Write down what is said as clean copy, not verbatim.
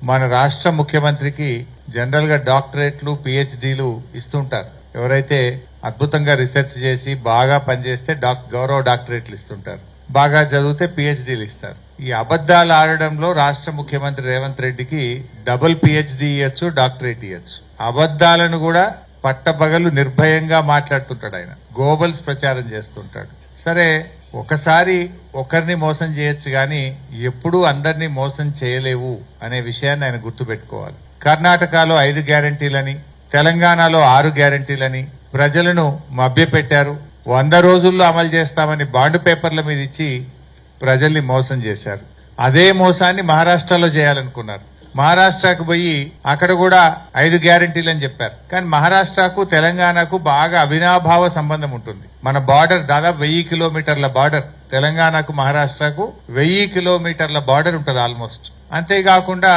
మన రాష్ట్ర ముఖ్యమంత్రికి జనరల్ గా డాక్టరేట్లు పిహెచ్డీలు ఇస్తుంటారు. ఎవరైతే అద్భుతంగా రీసెర్చ్ చేసి బాగా పనిచేస్తే గౌరవ డాక్టరేట్లు ఇస్తుంటారు. బాగా చదివితే పిహెచ్డీలు ఇస్తారు. ఈ అబద్దాలు ఆడడంలో రాష్ట్ర ముఖ్యమంత్రి రేవంత్ రెడ్డికి డబుల్ పిహెచ్డీ ఇవ్వచ్చు, డాక్టరేట్ ఇవ్వచ్చు. అబద్దాలను కూడా పట్టబగలు నిర్భయంగా మాట్లాడుతుంటాడు ఆయన. గోబల్స్ ప్రచారం చేస్తుంటాడు. సరే, ఒకసారి ఒకరిని మోసం చేయొచ్చు గాని ఎప్పుడూ అందరినీ మోసం చేయలేవు అనే విషయాన్ని ఆయన గుర్తుపెట్టుకోవాలి. కర్ణాటకలో 5 గ్యారంటీలని, తెలంగాణలో 6 గ్యారంటీలని ప్రజలను మభ్యపెట్టారు. 100 రోజుల్లో అమలు చేస్తామని బాండ్ పేపర్ల మీద ఇచ్చి ప్రజల్ని మోసం చేశారు. అదే మోసాన్ని మహారాష్ట్రలో చేయాలనుకున్నారు. మహారాష్ట్రకు పోయి అక్కడ కూడా 5 గ్యారంటీలు అని చెప్పారు. కానీ మహారాష్ట్రకు తెలంగాణకు బాగా అవినాభావ సంబంధం ఉంటుంది. మన బార్డర్ దాదాపు 1000 కిలోమీటర్ల బార్డర్. తెలంగాణకు మహారాష్ట్రకు 1000 కిలోమీటర్ల బార్డర్ ఉంటుంది ఆల్మోస్ట్. అంతేకాకుండా